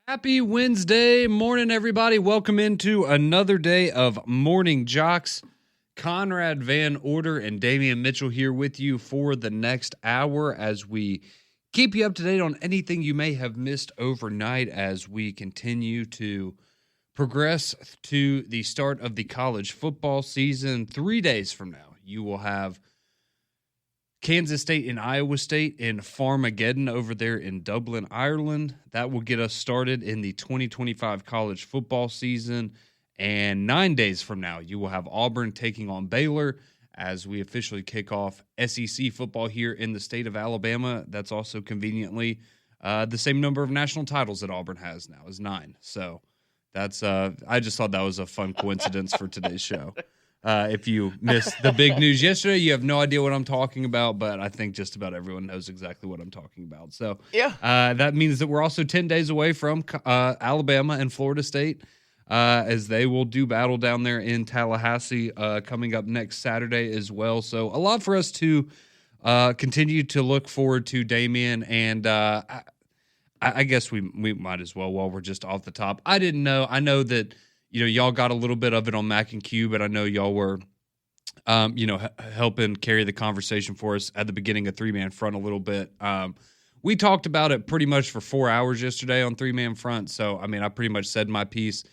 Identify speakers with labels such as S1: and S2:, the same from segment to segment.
S1: Happy Wednesday morning, everybody. Welcome into another day of Morning JOX. Conrad Van Order and Damian Mitchell here with you for the next hour as we keep you up to date on anything you may have missed overnight as we continue to progress to the start of the college football season. 3 days from now, you will have Kansas State and Iowa State in Farmageddon over there in Dublin, Ireland. That will get us started in the 2025 college football season. And 9 days from now, you will have Auburn taking on Baylor as we officially kick off SEC football here in the state of Alabama. That's also conveniently the same number of national titles that Auburn has now is 9. So that's I just thought that was a fun coincidence for today's show. If you missed the big news yesterday, you have no idea what I'm talking about, but I think just about everyone knows exactly what I'm talking about. So that means that we're also 10 days away from Alabama and Florida State as they will do battle down there in Tallahassee coming up next Saturday as well. So a lot for us to continue to look forward to, Damian, and I guess we might as well while we're just off the top. I didn't know. I know that y'all got a little bit of it on Mac and Q, but I know y'all were, helping carry the conversation for us at the beginning of Three Man Front a little bit. We talked about it pretty much for 4 hours yesterday on Three Man Front. So, I pretty much said my piece.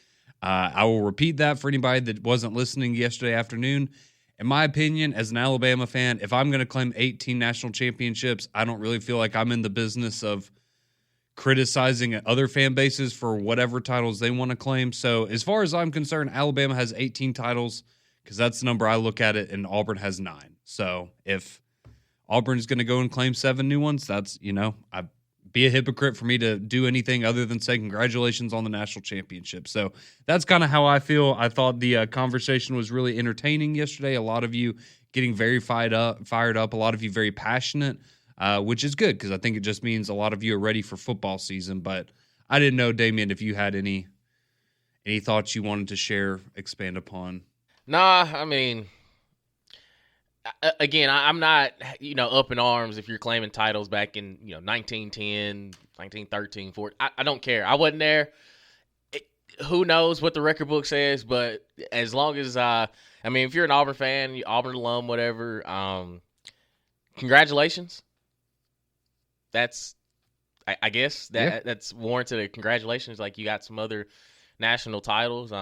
S1: I will repeat that for anybody that wasn't listening yesterday afternoon. In my opinion, as an Alabama fan, if I'm going to claim 18 national championships, I don't really feel like I'm in the business of criticizing other fan bases for whatever titles they want to claim. So as far as I'm concerned, Alabama has 18 titles because that's the number I look at it, and Auburn has 9. So if Auburn's going to go and claim 7 new ones, that's, I'd be a hypocrite for me to do anything other than say congratulations on the national championship. So that's kind of how I feel. I thought the conversation was really entertaining yesterday. A lot of you getting very fired up, a lot of you very passionate. Which is good because I think it just means a lot of you are ready for football season. But I didn't know, Damian, if you had any thoughts you wanted to share, expand upon.
S2: Nah, again, I'm not, up in arms if you're claiming titles back in, 1910, 1913, 14. I don't care. I wasn't there. Who knows what the record book says, but as long as, if you're an Auburn fan, Auburn alum, whatever, congratulations. That's, I guess that's warranted a congratulations. Like you got some other national titles.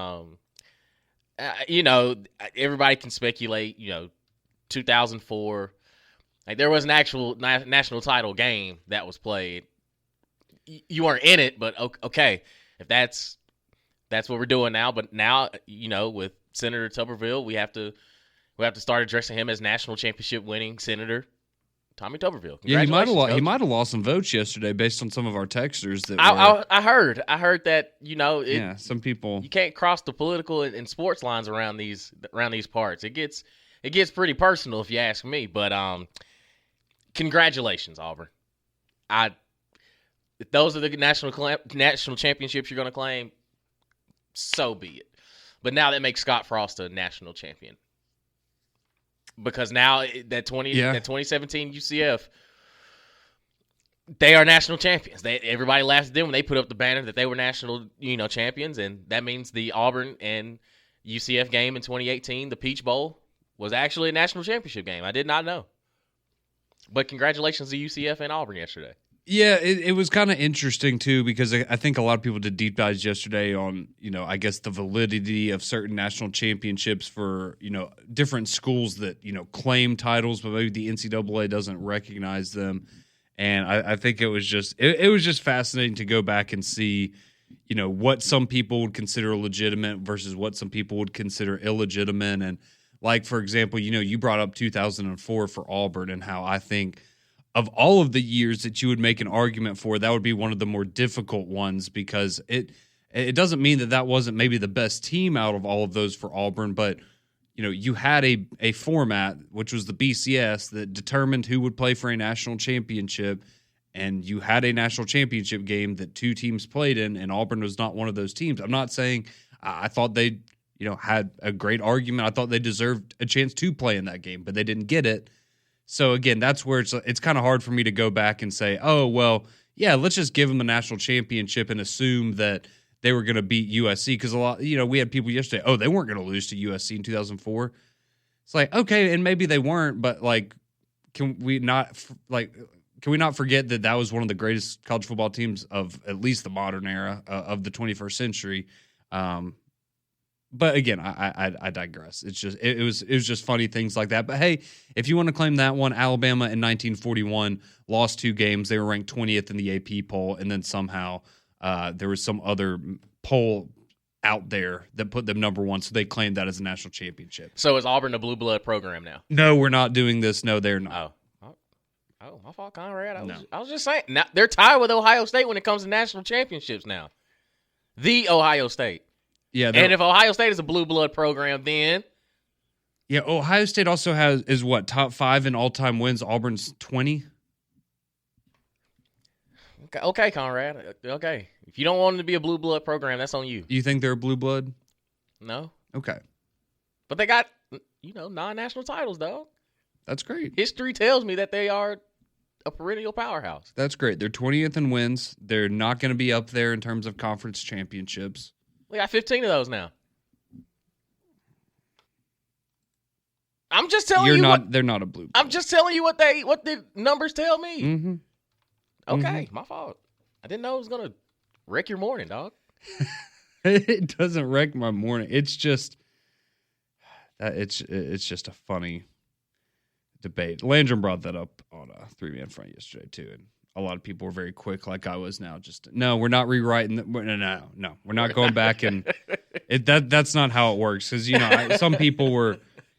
S2: Everybody can speculate. 2004, like there was an actual national title game that was played. You weren't in it, but okay, if that's what we're doing now. But now, with Senator Tuberville, we have to start addressing him as national championship winning senator. Tommy Tuberville.
S1: Yeah, he might have lost some votes yesterday based on some of our texters.
S2: I heard that
S1: some people,
S2: you can't cross the political and sports lines around these parts. It gets pretty personal if you ask me. But congratulations, Auburn. If those are the national championships you're going to claim, so be it. But now that makes Scott Frost a national champion. Because now that 2017 UCF, they are national champions. Everybody laughed at them when they put up the banner that they were national, champions, and that means the Auburn and UCF game in 2018, the Peach Bowl, was actually a national championship game. I did not know. But congratulations to UCF and Auburn yesterday.
S1: Yeah, it was kind of interesting, too, because I think a lot of people did deep dives yesterday on, I guess the validity of certain national championships for, different schools that, claim titles, but maybe the NCAA doesn't recognize them. And I think it was just fascinating to go back and see, what some people would consider legitimate versus what some people would consider illegitimate. And like, for example, you brought up 2004 for Auburn and how I think of all of the years that you would make an argument for, that would be one of the more difficult ones because it doesn't mean that wasn't maybe the best team out of all of those for Auburn, but you had a format, which was the BCS, that determined who would play for a national championship, and you had a national championship game that 2 teams played in, and Auburn was not one of those teams. I'm not saying I thought they had a great argument. I thought they deserved a chance to play in that game, but they didn't get it. So, again, that's where it's kind of hard for me to go back and say, oh, well, yeah, let's just give them a national championship and assume that they were going to beat USC, because a lot, we had people yesterday, they weren't going to lose to USC in 2004. It's like, okay, and maybe they weren't, but like, can we not forget that was one of the greatest college football teams of at least the modern era of the 21st century? But again, I digress. It's just it was just funny things like that. But hey, if you want to claim that one, Alabama in 1941 lost 2 games. They were ranked 20th in the AP poll, and then somehow there was some other poll out there that put them number 1, so they claimed that as a national championship.
S2: So is Auburn a blue blood program now?
S1: No, we're not doing this. No, they're not.
S2: Oh, my fault, Conrad. I was just saying. Now, they're tied with Ohio State when it comes to national championships now. The Ohio State.
S1: Yeah,
S2: and if Ohio State is a blue blood program, then
S1: Ohio State also is what, top 5 in all-time wins. Auburn's 20.
S2: Okay, Conrad. Okay, if you don't want them to be a blue blood program, that's on you.
S1: You think they're a blue blood?
S2: No.
S1: Okay,
S2: but they got 9 national titles, though.
S1: That's great.
S2: History tells me that they are a perennial powerhouse.
S1: That's great. They're 20th in wins. They're not going to be up there in terms of conference championships.
S2: We got 15 of those now. I'm just telling you
S1: they're not a blue blood.
S2: I'm just telling you what the numbers tell me.
S1: Mm-hmm.
S2: Okay, my fault. I didn't know it was going to wreck your morning, dog.
S1: It doesn't wreck my morning. It's just it's just a funny debate. Landrum brought that up on a 3-man front yesterday too, and a lot of people were very quick, like I was now. Just no, we're not rewriting. No, we're not going back, and that's not how it works. Because some people were,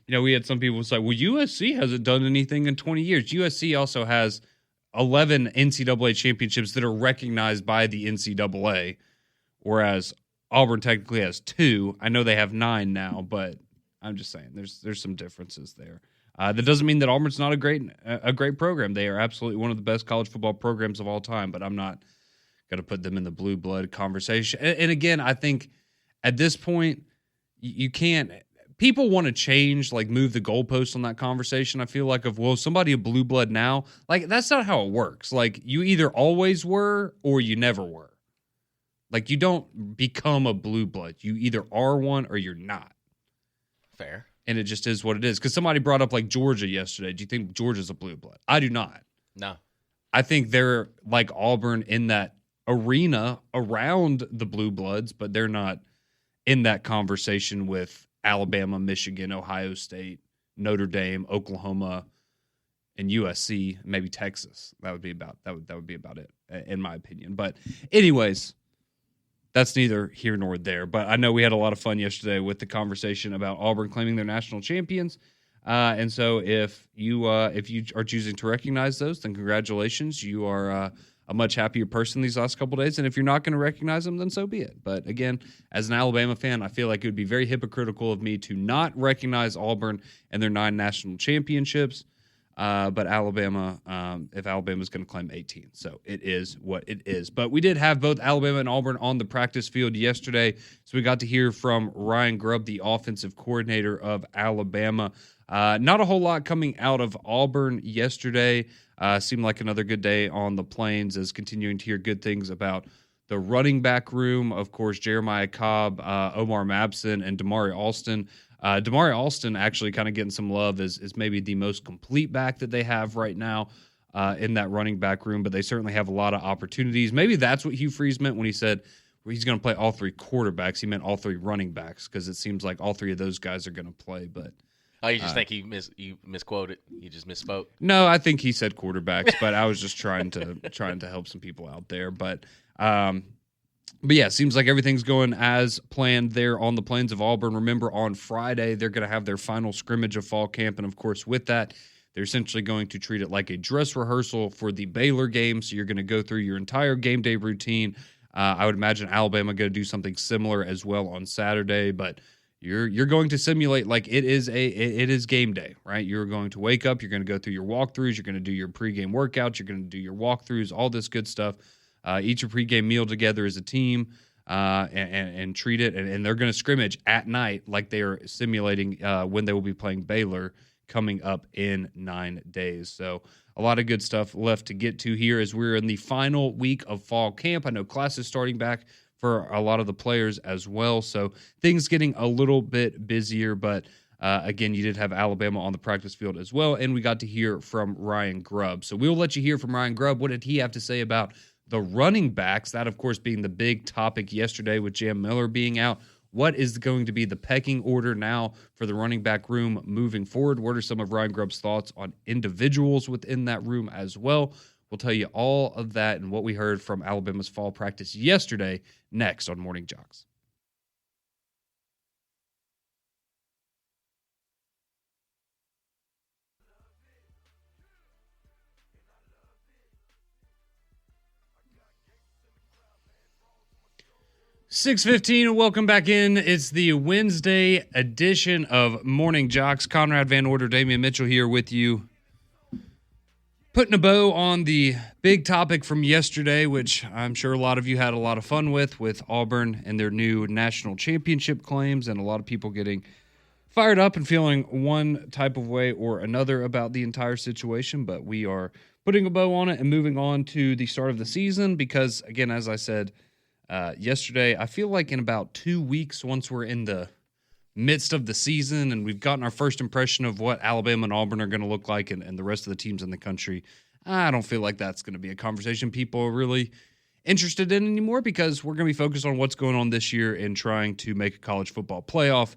S1: we had some people say, well, USC hasn't done anything in 20 years. USC also has 11 NCAA championships that are recognized by the NCAA, whereas Auburn technically has 2. I know they have 9 now, but I'm just saying there's some differences there. That doesn't mean that Auburn's not a great program. They are absolutely one of the best college football programs of all time, but I'm not going to put them in the blue blood conversation. And again, I think at this point, you can't – people want to change, like move the goalposts on that conversation. I feel like somebody a blue blood now, like that's not how it works. Like you either always were or you never were. Like you don't become a blue blood. You either are one or you're not.
S2: Fair.
S1: And it just is what it is. Because somebody brought up like Georgia yesterday. Do you think Georgia's a blue blood? I do not.
S2: No.
S1: I think they're like Auburn in that arena around the blue bloods, but they're not in that conversation with Alabama, Michigan, Ohio State, Notre Dame, Oklahoma, and USC, maybe Texas. That would be about it, in my opinion. But anyways, that's neither here nor there. But I know we had a lot of fun yesterday with the conversation about Auburn claiming their national champions. And so if you are choosing to recognize those, then congratulations. You are a much happier person these last couple of days. And if you're not going to recognize them, then so be it. But again, as an Alabama fan, I feel like it would be very hypocritical of me to not recognize Auburn and their 9 national championships. But Alabama, if Alabama's going to claim 18. So it is what it is. But we did have both Alabama and Auburn on the practice field yesterday. So we got to hear from Ryan Grubb, the offensive coordinator of Alabama. Not a whole lot coming out of Auburn yesterday. Seemed like another good day on the Plains, as continuing to hear good things about the running back room. Of course, Jeremiah Cobb, Omar Mabson, and Damari Alston. Damari Alston actually kind of getting some love as maybe the most complete back that they have right now in that running back room, but they certainly have a lot of opportunities. Maybe that's what Hugh Freeze meant when he said he's going to play all 3 quarterbacks. He meant all 3 running backs, because it seems like all 3 of those guys are going to play. But
S2: you just think you misquoted? You just misspoke?
S1: No, I think he said quarterbacks, but I was just trying to help some people out there. But yeah, seems like everything's going as planned there on the Plains of Auburn. Remember, on Friday, they're going to have their final scrimmage of fall camp. And, of course, with that, they're essentially going to treat it like a dress rehearsal for the Baylor game. So you're going to go through your entire game day routine. I would imagine Alabama going to do something similar as well on Saturday. But you're going to simulate like it is game day, right? You're going to wake up. You're going to go through your walkthroughs. You're going to do your pregame workouts. You're going to do your walkthroughs, all this good stuff. Eat your pregame meal together as a team and treat it. And they're going to scrimmage at night like they are simulating when they will be playing Baylor coming up in 9 days. So a lot of good stuff left to get to here as we're in the final week of fall camp. I know classes starting back for a lot of the players as well. So things getting a little bit busier, but again, you did have Alabama on the practice field as well, and we got to hear from Ryan Grubb. So we'll let you hear from Ryan Grubb. What did he have to say about the running backs? That, of course, being the big topic yesterday with Jam Miller being out. What is going to be the pecking order now for the running back room moving forward? What are some of Ryan Grubb's thoughts on individuals within that room as well? We'll tell you all of that and what we heard from Alabama's fall practice yesterday next on Morning JOX. 6:15, and welcome back in. It's the Wednesday edition of Morning JOX. Conrad Van Order, Damian Mitchell here with you. Putting a bow on the big topic from yesterday, which I'm sure a lot of you had a lot of fun with Auburn and their new national championship claims, and a lot of people getting fired up and feeling one type of way or another about the entire situation. But we are putting a bow on it and moving on to the start of the season because, again, as I said, yesterday, I feel like in about 2 weeks, once we're in the midst of the season and we've gotten our first impression of what Alabama and Auburn are going to look like and the rest of the teams in the country, I don't feel like that's going to be a conversation people are really interested in anymore because we're going to be focused on what's going on this year and trying to make a college football playoff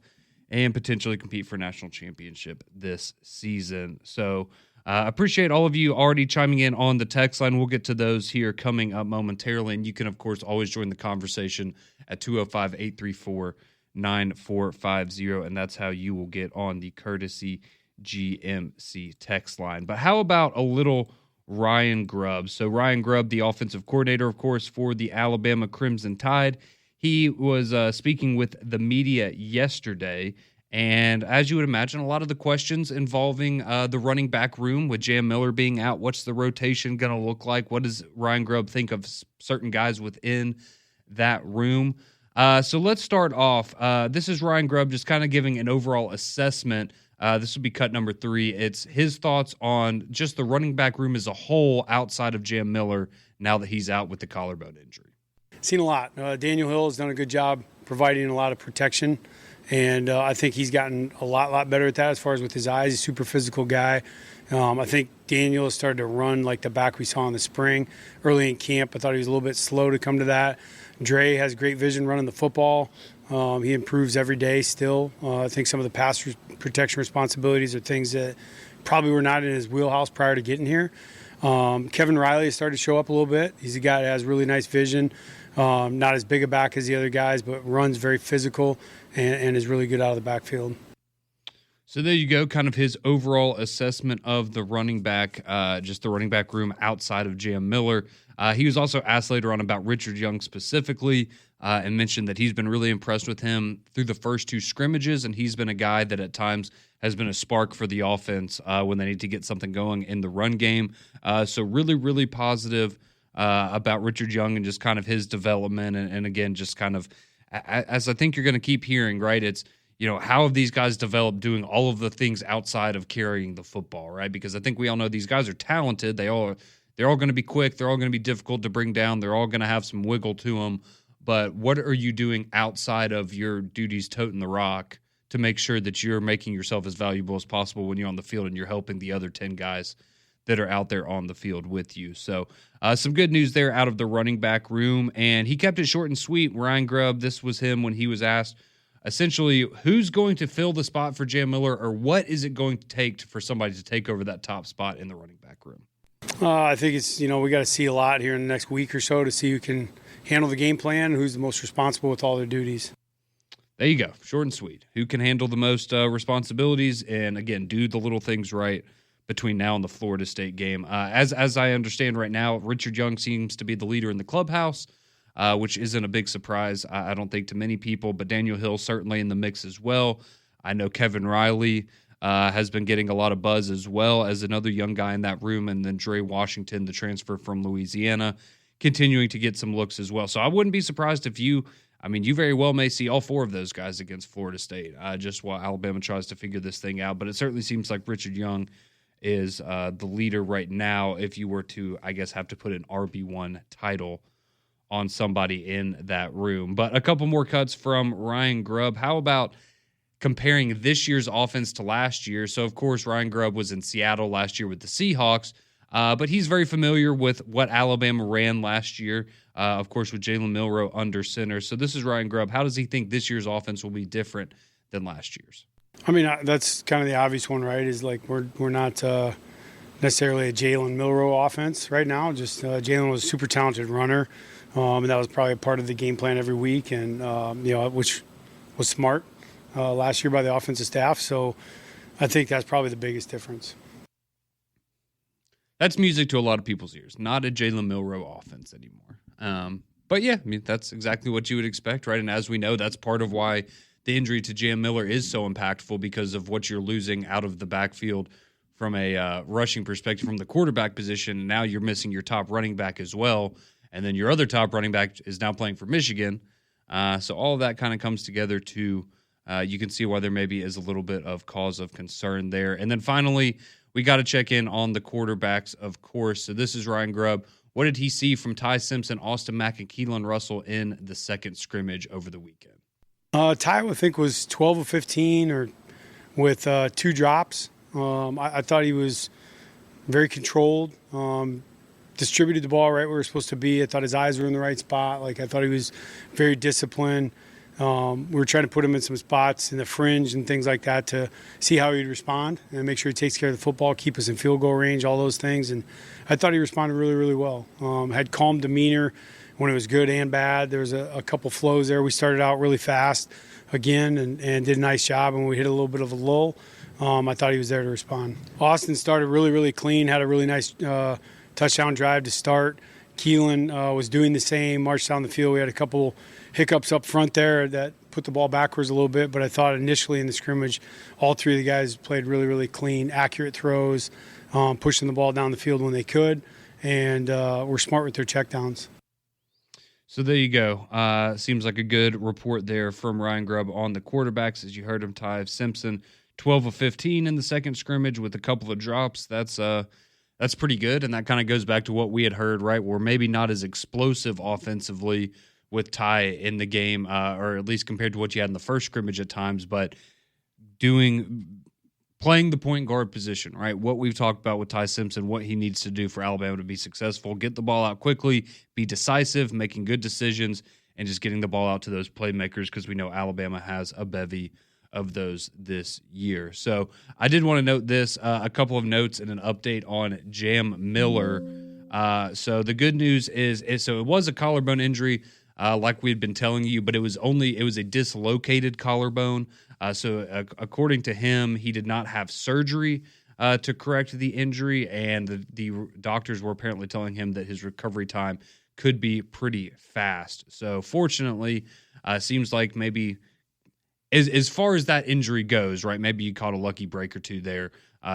S1: and potentially compete for a national championship this season. So appreciate all of you already chiming in on the text line. We'll get to those here coming up momentarily. And you can, of course, always join the conversation at 205-834-9450. And that's how you will get on the courtesy GMC text line. But how about a little Ryan Grubb? So Ryan Grubb, the offensive coordinator, of course, for the Alabama Crimson Tide. He was speaking with the media yesterday. And as you would imagine, a lot of the questions involving the running back room with Jam Miller being out, what's the rotation going to look like? What does Ryan Grubb think of certain guys within that room? So let's start off. This is Ryan Grubb just kind of giving an overall assessment. This will be cut number 3. It's his thoughts on just the running back room as a whole outside of Jam Miller now that he's out with the collarbone injury.
S3: Seen a lot. Daniel Hill has done a good job providing a lot of protection. And I think he's gotten a lot better at that as far as with his eyes. He's a super physical guy. I think Daniel has started to run like the back we saw in the spring. Early in camp, I thought he was a little bit slow to come to that. Dre has great vision running the football. He improves every day still. I think some of the pass protection responsibilities are things that probably were not in his wheelhouse prior to getting here. Kevin Riley has started to show up a little bit. He's a guy that has really nice vision. Not as big a back as the other guys, but runs very physical and is really good out of the backfield.
S1: So there you go, kind of his overall assessment of the running back, just the running back room outside of Jam Miller. He was also asked later on about Richard Young specifically and mentioned that he's been really impressed with him through the first 2 scrimmages, and he's been a guy that at times has been a spark for the offense when they need to get something going in the run game. So really, really positive about Richard Young and just kind of his development. And again, just kind of, as I think you're going to keep hearing, right, it's, you know, how have these guys developed doing all of the things outside of carrying the football, right? Because I think we all know these guys are talented. They're all going to be quick. They're all going to be difficult to bring down. They're all going to have some wiggle to them. But what are you doing outside of your duties toting the rock to make sure that you're making yourself as valuable as possible when you're on the field and you're helping the other 10 guys that are out there on the field with you? So some good news there out of the running back room. And he kept it short and sweet. Ryan Grubb, this was him when he was asked, essentially, who's going to fill the spot for Jam Miller, or what is it going to take for somebody to take over that top spot in the running back room?
S3: I think it's, we got to see a lot here in the next week or so to see who can handle the game plan, who's the most responsible with all their duties.
S1: There you go. Short and sweet. Who can handle the most responsibilities and, again, do the little things right between now and the Florida State game. As I understand right now, Richard Young seems to be the leader in the clubhouse, which isn't a big surprise, I don't think, to many people, but Daniel Hill certainly in the mix as well. I know Kevin Riley has been getting a lot of buzz as well as another young guy in that room, and then Dre Washington, the transfer from Louisiana, continuing to get some looks as well. So I wouldn't be surprised if you I mean, you very well may see all 4 of those guys against Florida State, just while Alabama tries to figure this thing out. But it certainly seems like Richard Young is the leader right now, if you were to, I guess, have to put an RB1 title on somebody in that room. But a couple more cuts from Ryan Grubb. How about comparing this year's offense to last year? So, of course, Ryan Grubb was in Seattle last year with the Seahawks, but he's very familiar with what Alabama ran last year, of course, with Jalen Milroe under center. So this is Ryan Grubb. How does he think this year's offense will be different than last year's?
S3: I mean, that's kind of the obvious one, right? Is like we're not necessarily a Jalen Milroe offense right now. Just Jalen was a super talented runner, and that was probably a part of the game plan every week, and which was smart last year by the offensive staff. So I think that's probably the biggest difference.
S1: That's music to a lot of people's ears. Not a Jalen Milroe offense anymore. But yeah, I mean, that's exactly what you would expect, right? And as we know, that's part of why the injury to Jam Miller is so impactful, because of what you're losing out of the backfield from a rushing perspective from the quarterback position. Now you're missing your top running back as well. And then your other top running back is now playing for Michigan. So all of that kind of comes together to you can see why there maybe is a little bit of cause of concern there. And then finally, we got to check in on the quarterbacks, of course. So this is Ryan Grubb. What did he see from Ty Simpson, Austin Mack, and Keelan Russell in the second scrimmage over the weekend?
S3: Ty, I think, was 12 of 15 or with 2 drops. I thought he was very controlled, distributed the ball right where it was supposed to be. I thought his eyes were in the right spot. I thought he was very disciplined. We were trying to put him in some spots in the fringe and things like that to see how he'd respond and make sure he takes care of the football, keep us in field goal range, all those things. And I thought he responded really, really well. Had calm demeanor when it was good and bad. There was a couple flows there. We started out really fast again and did a nice job, and we hit a little bit of a lull. I thought he was there to respond. Austin started really, really clean, had a really nice touchdown drive to start. Keelan was doing the same, marched down the field. We had a couple hiccups up front there that put the ball backwards a little bit, but I thought initially in the scrimmage, all 3 of the guys played really, really clean, accurate throws, pushing the ball down the field when they could, and were smart with their checkdowns.
S1: So there you go. Seems like a good report there from Ryan Grubb on the quarterbacks. As you heard him, Ty Simpson, 12 of 15 in the second scrimmage with a couple of drops. That's pretty good, and that kind of goes back to what we had heard, right? We're maybe not as explosive offensively with Ty in the game, or at least compared to what you had in the first scrimmage at times, but playing the point guard position, right? What we've talked about with Ty Simpson, what he needs to do for Alabama to be successful, get the ball out quickly, be decisive, making good decisions, and just getting the ball out to those playmakers, because we know Alabama has a bevy of those this year. So I did want to note this, a couple of notes and an update on Jam Miller. So the good news is so it was a collarbone injury, like we had been telling you, but it was a dislocated collarbone. So according to him, he did not have surgery to correct the injury, and the doctors were apparently telling him that his recovery time could be pretty fast. So fortunately, seems like maybe as far as that injury goes, right, maybe you caught a lucky break or two there,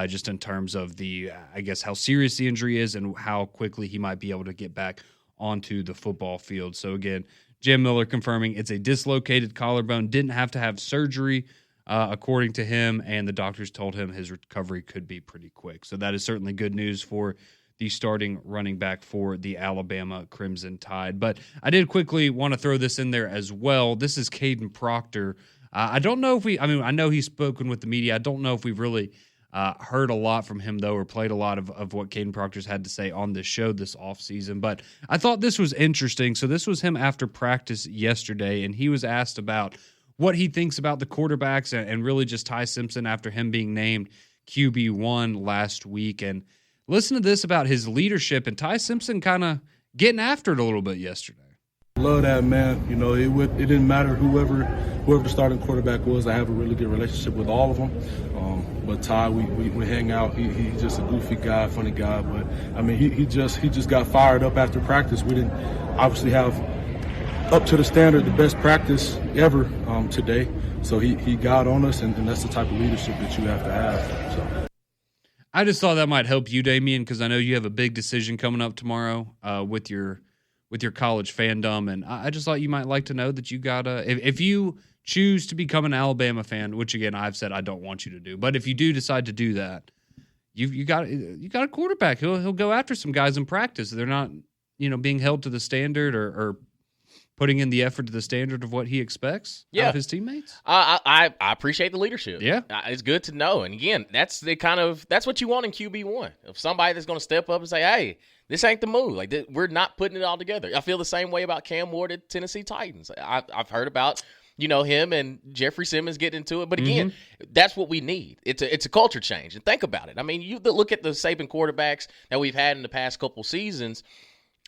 S1: just in terms of I guess, how serious the injury is and how quickly he might be able to get back onto the football field. So again, Jam Miller confirming it's a dislocated collarbone, didn't have to have surgery, according to him, and the doctors told him his recovery could be pretty quick. So that is certainly good news for the starting running back for the Alabama Crimson Tide. But I did quickly want to throw this in there as well. This is Caden Proctor. I don't know if I know he's spoken with the media. I don't know if we've really heard a lot from him, though, or played a lot of what Caden Proctor's had to say on this show this offseason. But I thought this was interesting. So this was him after practice yesterday, and he was asked about what he thinks about the quarterbacks and really just Ty Simpson after him being named QB1 last week. And listen to this about his leadership and Ty Simpson kind of getting after it a little bit yesterday.
S4: Love that, man. You know, it didn't matter whoever the starting quarterback was. I have a really good relationship with all of them. But Ty, we hang out. He's just a goofy guy, funny guy. But I mean, he just got fired up after practice. We didn't obviously have up to the standard the best practice ever today. So he got on us, and that's the type of leadership that you have to have. So. I
S1: just thought that might help you, Damian, because I know you have a big decision coming up tomorrow with your with your college fandom. And I just thought you might like to know that you got if you choose to become an Alabama fan, which again I've said I don't want you to do, but if you do decide to do that, you got a quarterback. He'll go after some guys in practice. They're not being held to the standard or putting in the effort to the standard of what he expects out of his teammates.
S2: I appreciate the leadership.
S1: Yeah,
S2: it's good to know. And again, that's what you want in QB1. If somebody that's going to step up and say, "Hey, this ain't the move. Like we're not putting it all together." I feel the same way about Cam Ward at Tennessee Titans. I've heard about him and Jeffrey Simmons getting into it, but again, that's what we need. It's a culture change. And think about it. I mean, you look at the Saban quarterbacks that we've had in the past couple seasons,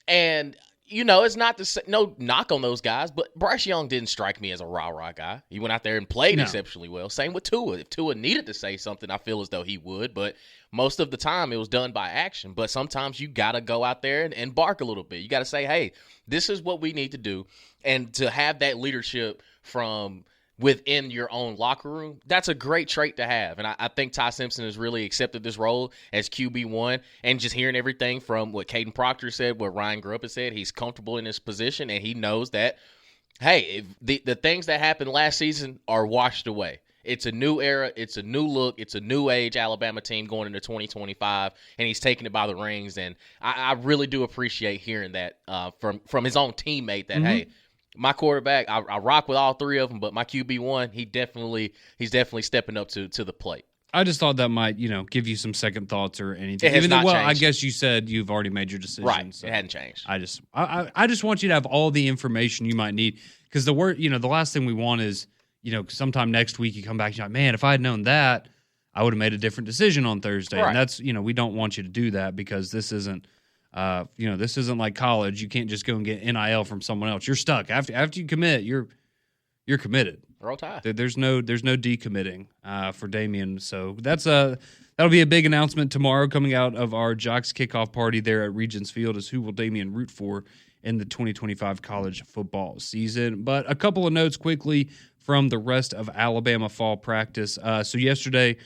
S2: and it's not no knock on those guys, but Bryce Young didn't strike me as a rah-rah guy. He went out there and played exceptionally well. Same with Tua. If Tua needed to say something, I feel as though he would, but most of the time it was done by action. But sometimes you got to go out there and bark a little bit. You got to say, hey, this is what we need to do. And to have that leadership from within your own locker room, that's a great trait to have. And I think Ty Simpson has really accepted this role as QB1, and just hearing everything from what Caden Proctor said, what Ryan Grubb has said, he's comfortable in his position, and he knows that, hey, if the things that happened last season are washed away. It's a new era. It's a new look. It's a new age Alabama team going into 2025, and he's taking it by the reins. And I really do appreciate hearing that from his own teammate that, hey, my quarterback, I rock with all three of them, but my QB1, he's definitely stepping up to the plate.
S1: I just thought that might, give you some second thoughts or anything.
S2: It has not changed.
S1: I guess you said you've already made your decision.
S2: Right.
S1: So
S2: it hadn't changed.
S1: I just want you to have all the information you might need, because the last thing we want is, sometime next week you come back and you're like, man, if I had known that, I would have made a different decision on Thursday.
S2: Right.
S1: And that's, we don't want you to do that, because this isn't, this isn't like college. You can't just go and get NIL from someone else. You're stuck. After you commit, you're committed.
S2: Roll Tide.
S1: There's no decommitting for Damian. So that'll be a big announcement tomorrow coming out of our Jocks kickoff party there at Regents Field, is who will Damian root for in the 2025 college football season. But a couple of notes quickly from the rest of Alabama fall practice. So yesterday,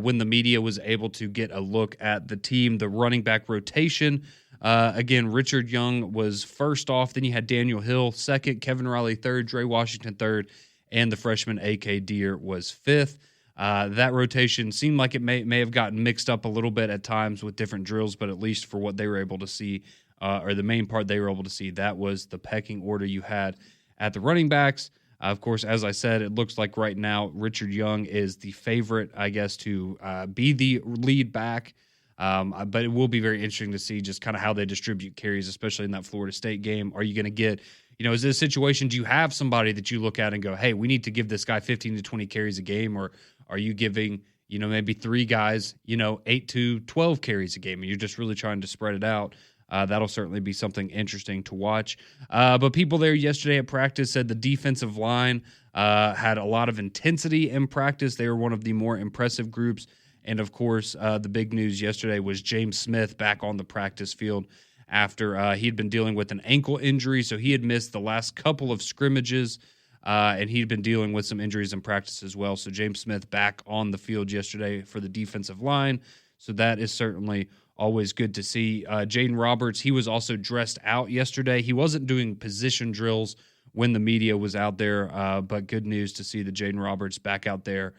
S1: when the media was able to get a look at the team, the running back rotation, again, Richard Young was first off. Then you had Daniel Hill second, Kevin Riley third, Dre Washington third, and the freshman A.K. Deere was fifth. That rotation seemed like it may have gotten mixed up a little bit at times with different drills, but at least for what they were able to see, or the main part they were able to see, that was the pecking order you had at the running backs. Of course, as I said, it looks like right now Richard Young is the favorite, I guess, to be the lead back. But it will be very interesting to see just kind of how they distribute carries, especially in that Florida State game. Are you going to get, is it a situation, do you have somebody that you look at and go, hey, we need to give this guy 15 to 20 carries a game? Or are you giving, maybe three guys, 8 to 12 carries a game, and you're just really trying to spread it out? That'll certainly be something interesting to watch. But people there yesterday at practice said the defensive line had a lot of intensity in practice. They were one of the more impressive groups. And, of course, the big news yesterday was James Smith back on the practice field after he'd been dealing with an ankle injury. So he had missed the last couple of scrimmages, and he'd been dealing with some injuries in practice as well. So James Smith back on the field yesterday for the defensive line. So that is certainly always good to see. Jaden Roberts, he was also dressed out yesterday. He wasn't doing position drills when the media was out there, but good news to see the Jaden Roberts back out there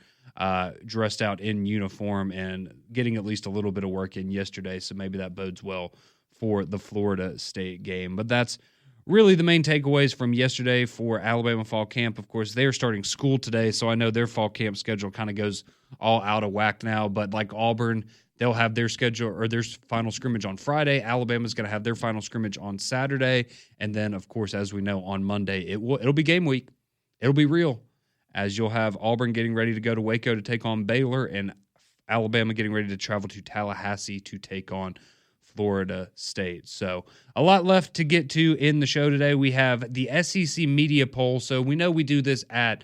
S1: dressed out in uniform and getting at least a little bit of work in yesterday. So maybe that bodes well for the Florida State game. But that's really the main takeaways from yesterday for Alabama fall camp. Of course, they're starting school today, so I know their fall camp schedule kind of goes all out of whack now. But like Auburn, they'll have their schedule or their final scrimmage on Friday. Alabama's going to have their final scrimmage on Saturday. And then, of course, as we know, on Monday, it'll be game week. It'll be real, as you'll have Auburn getting ready to go to Waco to take on Baylor and Alabama getting ready to travel to Tallahassee to take on Florida State. So a lot left to get to in the show today. We have the SEC Media Poll. So we know we do this at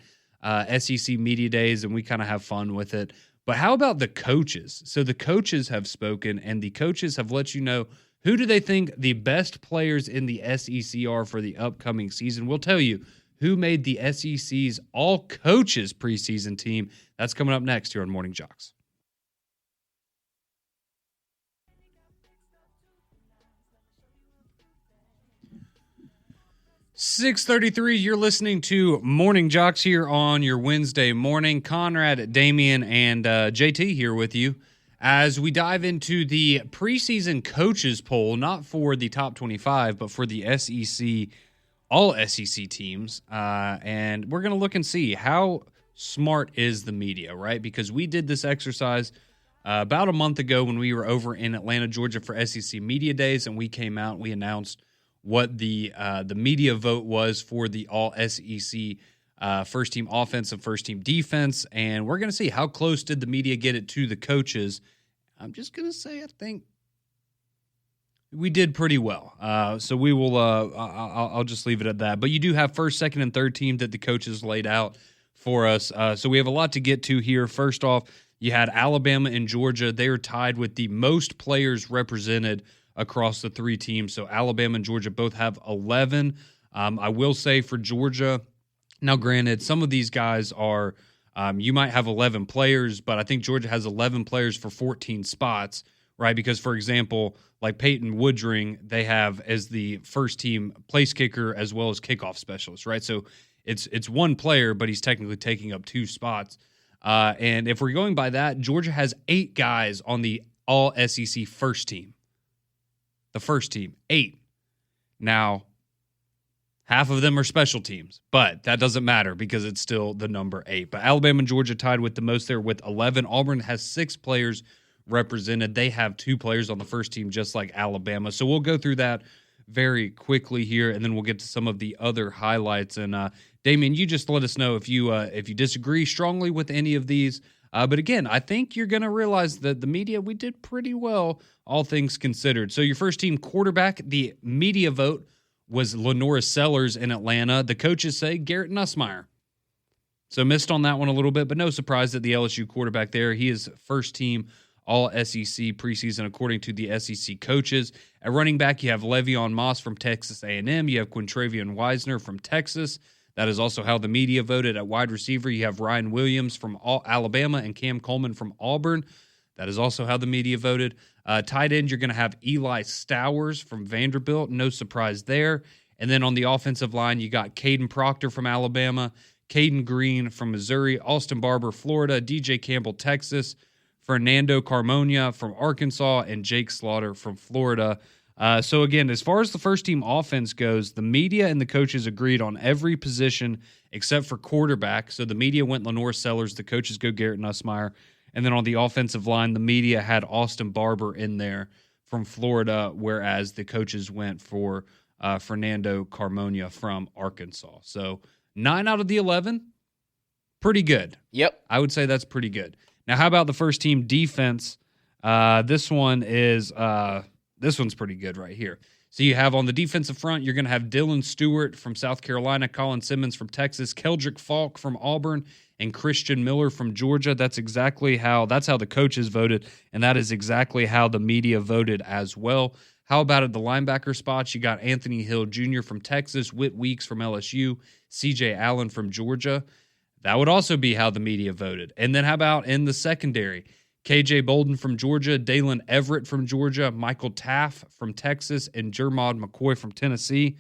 S1: SEC Media Days, and we kind of have fun with it. But how about the coaches? So the coaches have spoken, and the coaches have let you know who do they think the best players in the SEC are for the upcoming season. We'll tell you who made the SEC's all-coaches preseason team. That's coming up next here on Morning JOX. 6:33, you're listening to Morning JOX here on your Wednesday morning. Conrad, Damian, and JT here with you as we dive into the preseason coaches poll, not for the top 25, but for the SEC, all SEC teams. And we're going to look and see how smart is the media, right? Because we did this exercise about a month ago when we were over in Atlanta, Georgia for SEC Media Days, and we came out and we announced what the media vote was for the all SEC first team offense and first team defense, and we're going to see how close did the media get it to the coaches. I'm just going to say I think we did pretty well. So we will. I'll just leave it at that. But you do have first, second, and third team that the coaches laid out for us. So we have a lot to get to here. First off, you had Alabama and Georgia. They are tied with the most players represented across the three teams. So Alabama and Georgia both have 11. I will say for Georgia, now granted, some of these guys are, you might have 11 players, but I think Georgia has 11 players for 14 spots, right? Because, for example, like Peyton Woodring, they have as the first team place kicker as well as kickoff specialist, right? So it's one player, but he's technically taking up two spots. And if we're going by that, Georgia has 8 guys on the all SEC first team. The first team, 8. Now, half of them are special teams, but that doesn't matter because it's still the number 8. But Alabama and Georgia tied with the most there with 11. Auburn has 6 players represented. They have 2 players on the first team, just like Alabama. So we'll go through that very quickly here, and then we'll get to some of the other highlights. And Damian, you just let us know if you disagree strongly with any of these. But again, I think you're going to realize that the media, we did pretty well, all things considered. So your first team quarterback, the media vote was Lenora Sellers in Atlanta. The coaches say Garrett Nussmeier. So missed on that one a little bit, but no surprise that the LSU quarterback there, he is first team all SEC preseason according to the SEC coaches. At running back, you have Le'Veon Moss from Texas A&M. You have Quintravion Wisner from Texas. That is also how the media voted. At wide receiver, you have Ryan Williams from Alabama and Cam Coleman from Auburn. That is also how the media voted. Tight end, you're going to have Eli Stowers from Vanderbilt. No surprise there. And then on the offensive line, you got Caden Proctor from Alabama, Caden Green from Missouri, Austin Barber, Florida, DJ Campbell, Texas, Fernando Carmonia from Arkansas, and Jake Slaughter from Florida. So again, as far as the first team offense goes, the media and the coaches agreed on every position except for quarterback. So the media went Lenora Sellers, the coaches go Garrett Nussmeier. And then on the offensive line, the media had Austin Barber in there from Florida, whereas the coaches went for Fernando Carmonia from Arkansas. So 9 out of the 11, pretty good.
S2: Yep.
S1: I would say that's pretty good. Now, how about the first team defense? This one's pretty good right here. So you have on the defensive front, you're going to have Dylan Stewart from South Carolina, Colin Simmons from Texas, Keldrick Falk from Auburn, and Christian Miller from Georgia. That's how the coaches voted, and that is exactly how the media voted as well. How about at the linebacker spots? You got Anthony Hill Jr. from Texas, Whit Weeks from LSU, CJ Allen from Georgia. That would also be how the media voted. And then how about in the secondary? KJ Bolden from Georgia, Dalen Everett from Georgia, Michael Taff from Texas, and Jermod McCoy from Tennessee.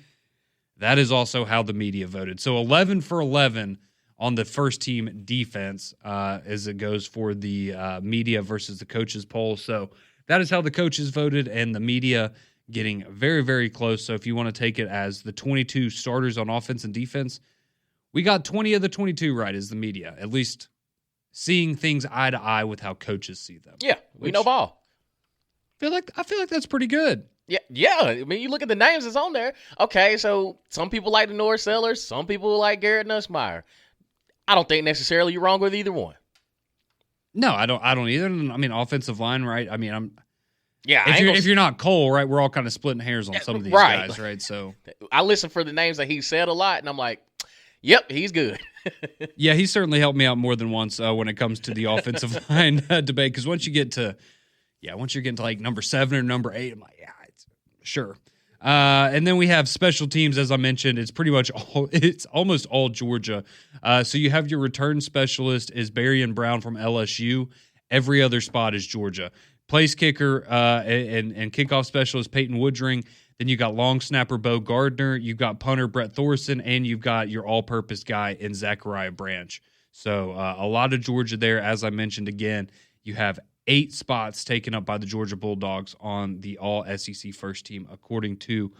S1: That is also how the media voted. So 11 for 11 on the first team defense as it goes for the media versus the coaches poll. So that is how the coaches voted, and the media getting very, very close. So if you want to take it as the 22 starters on offense and defense, we got 20 of the 22 right as the media, at least seeing things eye to eye with how coaches see them.
S2: Yeah, we know ball.
S1: I feel like that's pretty good.
S2: Yeah. I mean, you look at the names that's on there. Okay, so some people like the North Sellers, some people like Garrett Nussmeier. I don't think necessarily you're wrong with either one.
S1: No, I don't either. I mean, offensive line, right? I mean,
S2: Yeah,
S1: if you're not Cole, right, we're all kind of splitting hairs on some of these guys, right? So
S2: I listen for the names that he said a lot, and I'm like, yep, he's good.
S1: Yeah, he certainly helped me out more than once when it comes to the offensive line debate. Because once you're getting to like number 7 or number 8, I'm like, yeah, sure. And then we have special teams, as I mentioned. It's almost all Georgia. So you have your return specialist is Barrion Brown from LSU. Every other spot is Georgia. Place kicker and kickoff specialist Peyton Woodring. Then you got long snapper Bo Gardner, you've got punter Brett Thorson, and you've got your all-purpose guy in Zachariah Branch. So a lot of Georgia there. As I mentioned again, you have 8 spots taken up by the Georgia Bulldogs on the all-SEC first team, according to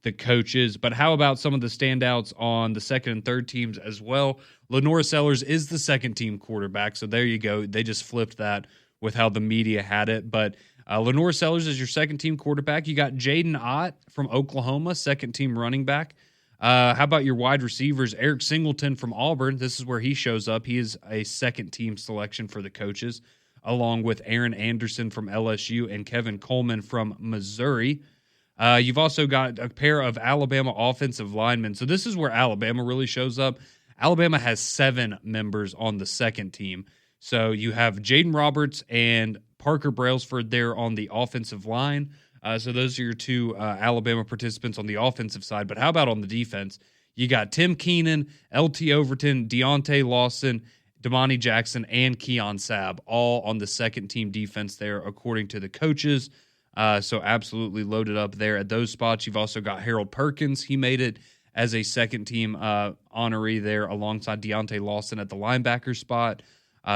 S1: the coaches. But how about some of the standouts on the second and third teams as well? Lenora Sellers is the second-team quarterback, so there you go. They just flipped that with how the media had it. But Lenora Sellers is your second-team quarterback. You got Jaden Ott from Oklahoma, second-team running back. How about your wide receivers? Eric Singleton from Auburn. This is where he shows up. He is a second-team selection for the coaches, along with Aaron Anderson from LSU and Kevin Coleman from Missouri. You've also got a pair of Alabama offensive linemen. So this is where Alabama really shows up. Alabama has 7 members on the second team. So you have Jaden Roberts and Parker Brailsford there on the offensive line. So those are your 2 Alabama participants on the offensive side. But how about on the defense? You got Tim Keenan, LT Overton, Deontay Lawson, Damani Jackson, and Keon Sabb, all on the second-team defense there, according to the coaches. So absolutely loaded up there at those spots. You've also got Harold Perkins. He made it as a second-team honoree there alongside Deontay Lawson at the linebacker spot.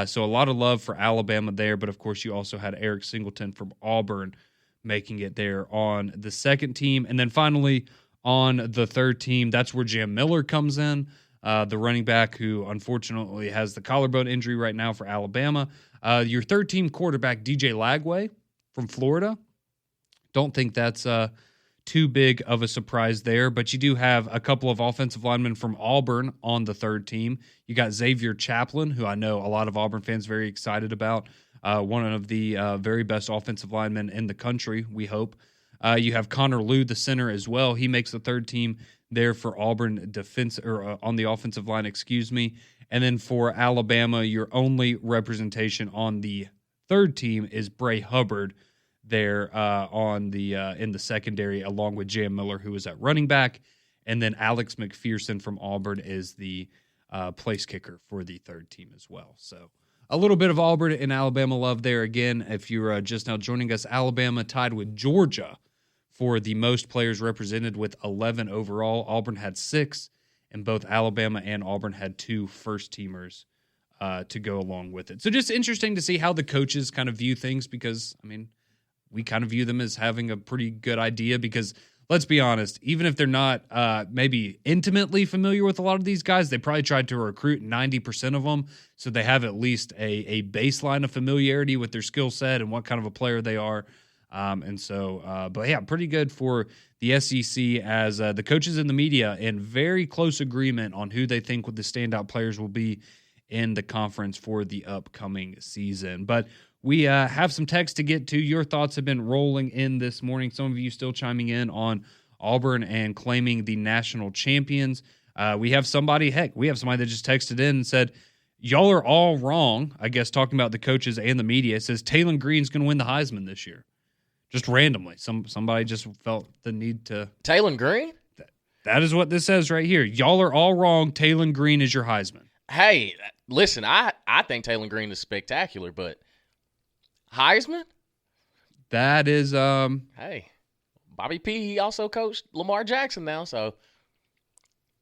S1: So a lot of love for Alabama there. But, of course, you also had Eric Singleton from Auburn making it there on the second team. And then finally on the third team, that's where Jam Miller comes in, the running back who unfortunately has the collarbone injury right now for Alabama. Your third-team quarterback, DJ Lagway from Florida. Don't think that's too big of a surprise there, but you do have a couple of offensive linemen from Auburn on the third team. You got Xavier Chaplin, who I know a lot of Auburn fans very excited about, one of the very best offensive linemen in the country, we hope. You have Connor Liu, the center, as well. He makes the third team there for Auburn defense, or on the offensive line, excuse me. And then for Alabama, your only representation on the third team is Bray Hubbard there on the in the secondary, along with Jam Miller, who is at running back, and then Alex McPherson from Auburn is the place kicker for the third team as well. So a little bit of Auburn and Alabama love there. Again, if you're just now joining us, Alabama tied with Georgia for the most players represented with 11 overall. Auburn had 6, and both Alabama and Auburn had 2 first-teamers to go along with it. So just interesting to see how the coaches kind of view things, because, I mean, we kind of view them as having a pretty good idea, because let's be honest, even if they're not maybe intimately familiar with a lot of these guys, they probably tried to recruit 90% of them, so they have at least a baseline of familiarity with their skill set and what kind of a player they are. But yeah, pretty good for the SEC, as the coaches and the media in very close agreement on who they think the standout players will be in the conference for the upcoming season. But we have some text to get to. Your thoughts have been rolling in this morning. Some of you still chiming in on Auburn and claiming the national champions. We have somebody that just texted in and said, y'all are all wrong, I guess, talking about the coaches and the media. It says Taylon Green's going to win the Heisman this year. Just randomly. Somebody just felt the need to.
S2: Taylon Green?
S1: That is what this says right here. Y'all are all wrong. Taylon Green is your Heisman.
S2: Hey, listen, I think Taylon Green is spectacular, but Heisman?
S1: That is
S2: Hey, Bobby P, he also coached Lamar Jackson now, so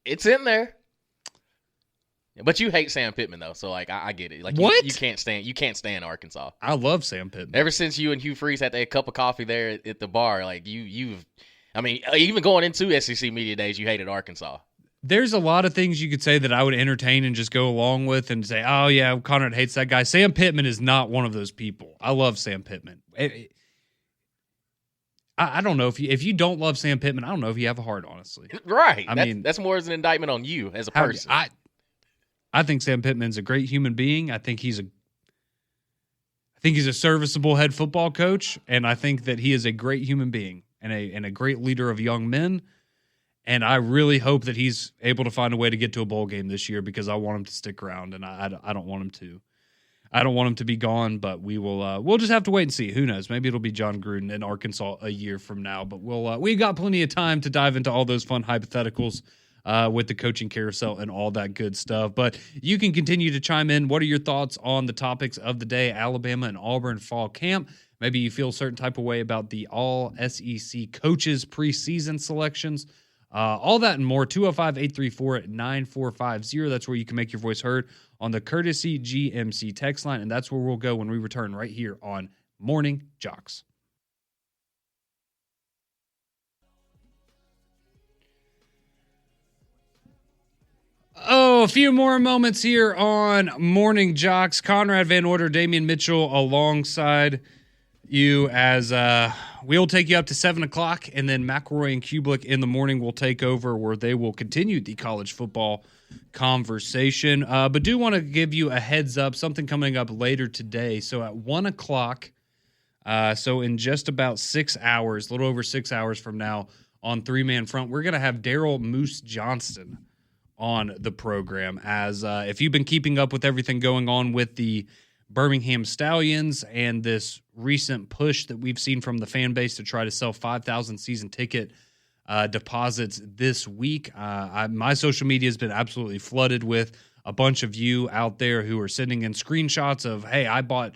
S2: it's in there. But you hate Sam Pittman though, so like I get it. Like
S1: what?
S2: You can't stand Arkansas.
S1: I love Sam Pittman.
S2: Ever since you and Hugh Freeze had that cup of coffee there at the bar, like you've I mean, even going into SEC media days, you hated Arkansas.
S1: There's a lot of things you could say that I would entertain and just go along with and say, oh, yeah, Conrad hates that guy. Sam Pittman is not one of those people. I love Sam Pittman. I don't know if you don't love Sam Pittman, I don't know if you have a heart, honestly.
S2: Right. I mean, that's more as an indictment on you as a person.
S1: I think Sam Pittman's a great human being. I think he's a serviceable head football coach, and I think that he is a great human being and a great leader of young men. And I really hope that he's able to find a way to get to a bowl game this year, because I want him to stick around, and I don't want him to. I don't want him to be gone, but we'll just have to wait and see. Who knows? Maybe it'll be John Gruden in Arkansas a year from now. But we've got plenty of time to dive into all those fun hypotheticals with the coaching carousel and all that good stuff. But you can continue to chime in. What are your thoughts on the topics of the day? Alabama and Auburn fall camp. maybe you feel a certain type of way about the all SEC coaches preseason selections. All that and more, 205-834-9450. That's where you can make your voice heard on the Courtesy GMC text line, and that's where we'll go when we return right here on Morning Jocks. Oh, a few more moments here on Morning Jocks. Conrad Van Order, Damian Mitchell alongside you as we'll take you up to 7 o'clock, and then McElroy and Kublick in the morning will take over where they will continue the college football conversation. But do want to give you a heads up, something coming up later today. So at 1 o'clock, so in just about 6 hours, a little over 6 hours from now on Three Man Front, we're going to have Daryl Moose Johnston on the program. As if you've been keeping up with everything going on with the Birmingham Stallions and this recent push that we've seen from the fan base to try to sell 5,000 season ticket deposits this week, my social media has been absolutely flooded with a bunch of you out there who are sending in screenshots of, hey, I bought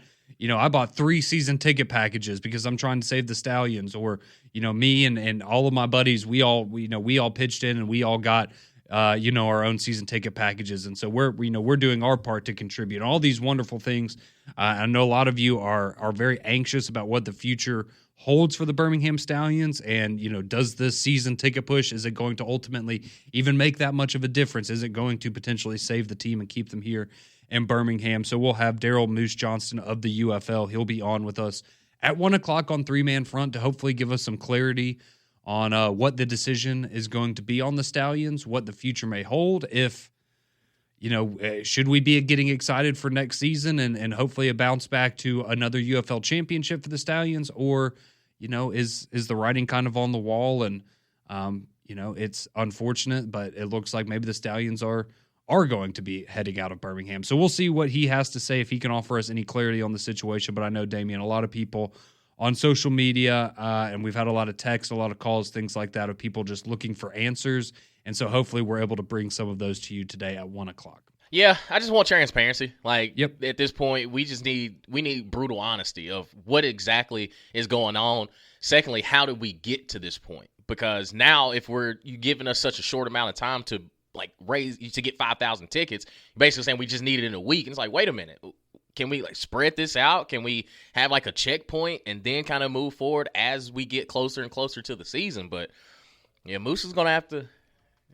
S1: 3 season ticket packages because I'm trying to save the Stallions, or me and all of my buddies, we all pitched in and we all got our own season ticket packages. And so we're doing our part to contribute. All these wonderful things. I know a lot of you are very anxious about what the future holds for the Birmingham Stallions. And, does this season ticket push, is it going to ultimately even make that much of a difference? Is it going to potentially save the team and keep them here in Birmingham? So we'll have Daryl Moose Johnston of the UFL. He'll be on with us at 1 o'clock on Three Man Front to hopefully give us some clarity on what the decision is going to be on the Stallions, what the future may hold, if, should we be getting excited for next season and hopefully a bounce back to another UFL championship for the Stallions, or, is the writing kind of on the wall? And, it's unfortunate, but it looks like maybe the Stallions are going to be heading out of Birmingham. So we'll see what he has to say, if he can offer us any clarity on the situation. But I know, Damian, a lot of people on social media, and we've had a lot of texts, a lot of calls, things like that, of people just looking for answers. And so hopefully we're able to bring some of those to you today at 1 o'clock.
S2: Yeah, I just want transparency.
S1: Yep.
S2: At this point, we need brutal honesty of what exactly is going on. Secondly, how did we get to this point? Because now, if you giving us such a short amount of time to get 5,000 tickets, you're basically saying we just need it in a week. And it's like, wait a minute. Can we spread this out? Can we have a checkpoint and then kind of move forward as we get closer and closer to the season? But yeah, Moose is going to have to.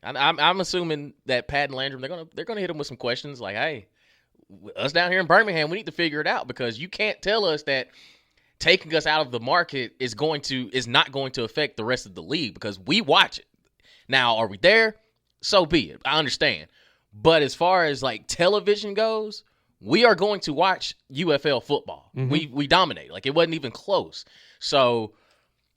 S2: I'm assuming that Pat and Landrum, they're gonna hit him with some questions like, hey, us down here in Birmingham, we need to figure it out, because you can't tell us that taking us out of the market is not going to affect the rest of the league, because we watch it. Now, are we there? So be it. I understand. But as far as television goes, we are going to watch UFL football. Mm-hmm. We dominate. It wasn't even close. So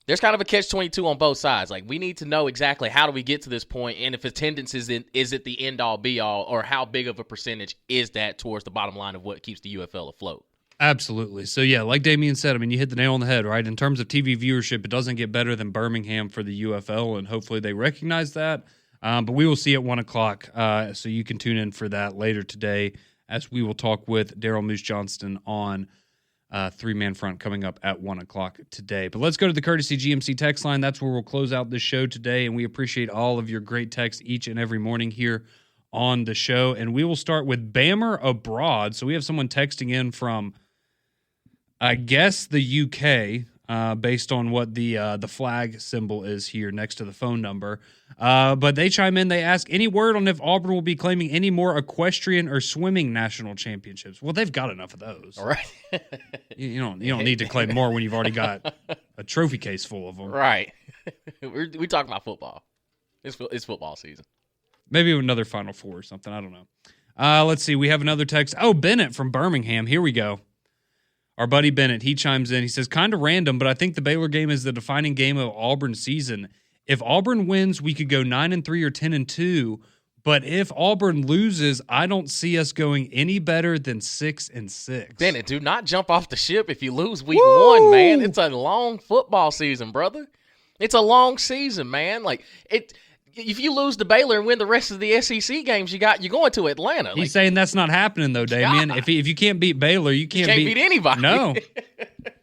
S2: there's kind of a catch-22 on both sides. We need to know exactly how do we get to this point, and if attendance is it the end-all, be-all, or how big of a percentage is that towards the bottom line of what keeps the UFL afloat? Absolutely.
S1: So, yeah, like Damian said, you hit the nail on the head, right? In terms of TV viewership, it doesn't get better than Birmingham for the UFL, and hopefully they recognize that. But we will see at 1 o'clock, so you can tune in for that later today, as we will talk with Daryl Moose Johnston on Three Man Front coming up at 1 o'clock today. But let's go to the Courtesy GMC text line. That's where we'll close out this show today, and we appreciate all of your great texts each and every morning here on the show. And we will start with Bammer Abroad. So we have someone texting in from, I guess, the UK, based on what the flag symbol is here next to the phone number. But they chime in. They ask, any word on if Auburn will be claiming any more equestrian or swimming national championships? Well, they've got enough of those.
S2: All right.
S1: you don't need to claim more when you've already got a trophy case full of them.
S2: Right. we talking about football. It's football season.
S1: Maybe another Final Four or something. I don't know. Let's see. We have another text. Oh, Bennett from Birmingham. Here we go. Our buddy Bennett, he chimes in. He says, kind of random, but I think the Baylor game is the defining game of Auburn's season. If Auburn wins, we could go 9-3 or 10-2. But if Auburn loses, I don't see us going any better than 6-6.
S2: Bennett, do not jump off the ship if you lose week 1, man. It's a long football season, brother. It's a long season, man. If you lose to Baylor and win the rest of the SEC games you're going to Atlanta.
S1: He's saying that's not happening, though, Damian. If you can't beat Baylor, you can't beat
S2: anybody.
S1: No.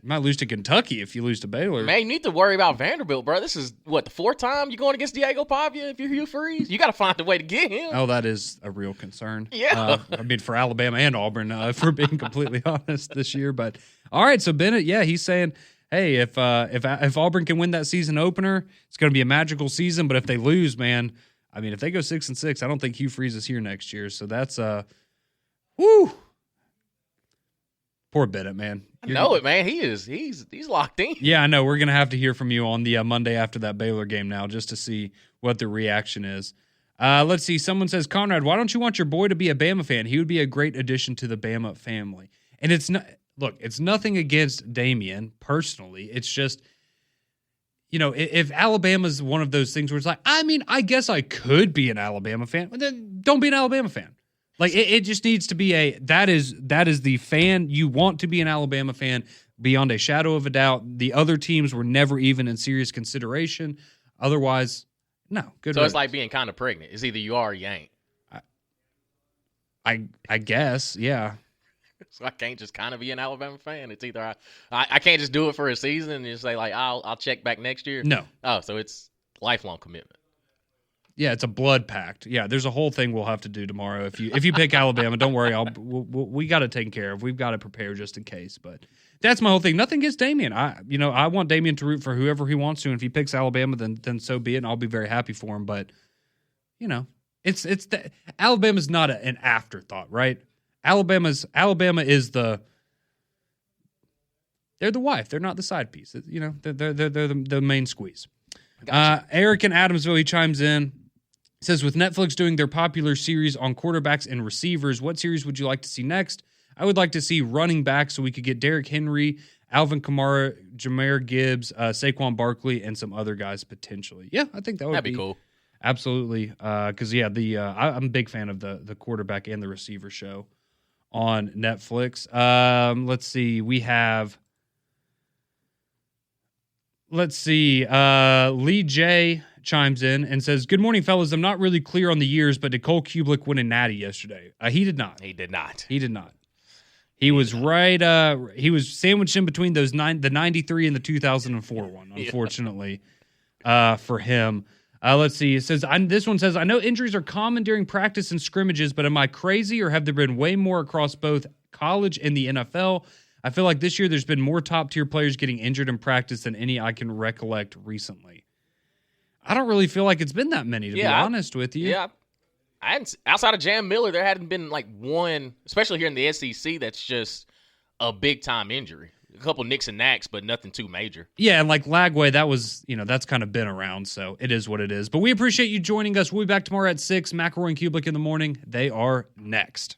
S1: You might lose to Kentucky if you lose to Baylor.
S2: Man, you need to worry about Vanderbilt, bro. This is, the fourth time you're going against Diego Pavia if you're Hugh Freeze? You got to find a way to get him.
S1: Oh, that is a real concern.
S2: Yeah.
S1: I mean, for Alabama and Auburn, if we're being completely honest this year. But, all right, so Bennett, he's saying, hey, if Auburn can win that season opener, it's going to be a magical season. But if they lose, man, I mean, if they go 6-6, I don't think Hugh Freeze is here next year. So that's, whoo. Poor Bennett, man.
S2: I know it, man. He's locked in.
S1: Yeah, I know. We're going to have to hear from you on the Monday after that Baylor game now just to see what the reaction is. Let's see. Someone says, Conrad, why don't you want your boy to be a Bama fan? He would be a great addition to the Bama family. And it's not, look, it's nothing against Damian personally. It's just, if Alabama's one of those things where it's like, I mean, I guess I could be an Alabama fan, but then don't be an Alabama fan. Like, it just needs to be that is the fan. You want to be an Alabama fan beyond a shadow of a doubt. The other teams were never even in serious consideration. Otherwise, no. Good.
S2: So it's like being kind of pregnant. It's either you are or you ain't.
S1: I guess, yeah.
S2: So I can't just kind of be an Alabama fan. It's either I can't just do it for a season and just say, like, I'll check back next year.
S1: No.
S2: Oh, so it's lifelong commitment.
S1: Yeah, it's a blood pact. Yeah, there's a whole thing we'll have to do tomorrow. If you pick Alabama, don't worry. We got it taken care of. We've got to prepare just in case. But that's my whole thing. Nothing against Damian. I want Damian to root for whoever he wants to. And if he picks Alabama, then so be it. And I'll be very happy for him. But Alabama's not an afterthought, right? Alabama is they're the wife. They're not the side piece. They're the main squeeze. Eric in Adamsville, he chimes in. Says, with Netflix doing their popular series on quarterbacks and receivers, what series would you like to see next? I would like to see running back so we could get Derrick Henry, Alvin Kamara, Jahmyr Gibbs, Saquon Barkley, and some other guys potentially. Yeah, I think that'd be cool. Absolutely. Because, I'm a big fan of the quarterback and the receiver show on Netflix. Let's see. Lee J chimes in and says, good morning, fellas. I'm not really clear on the years, but did Cole Kubelik win a natty yesterday? He did not.
S2: He did not.
S1: He was right. He was sandwiched in between the 93 and the 2004 one, unfortunately, for him. Let's see. It says, this one says, I know injuries are common during practice and scrimmages, but am I crazy or have there been way more across both college and the NFL? I feel like this year there's been more top-tier players getting injured in practice than any I can recollect recently. I don't really feel like it's been that many, to be honest with you.
S2: Yeah. Outside of Jam Miller, there hadn't been like one, especially here in the SEC, that's just a big-time injury. A couple nicks and knacks, but nothing too major.
S1: Yeah, and like Lagway, that was, that's kind of been around, so it is what it is. But we appreciate you joining us. We'll be back tomorrow at 6. McElroy and Kubelik in the morning. They are next.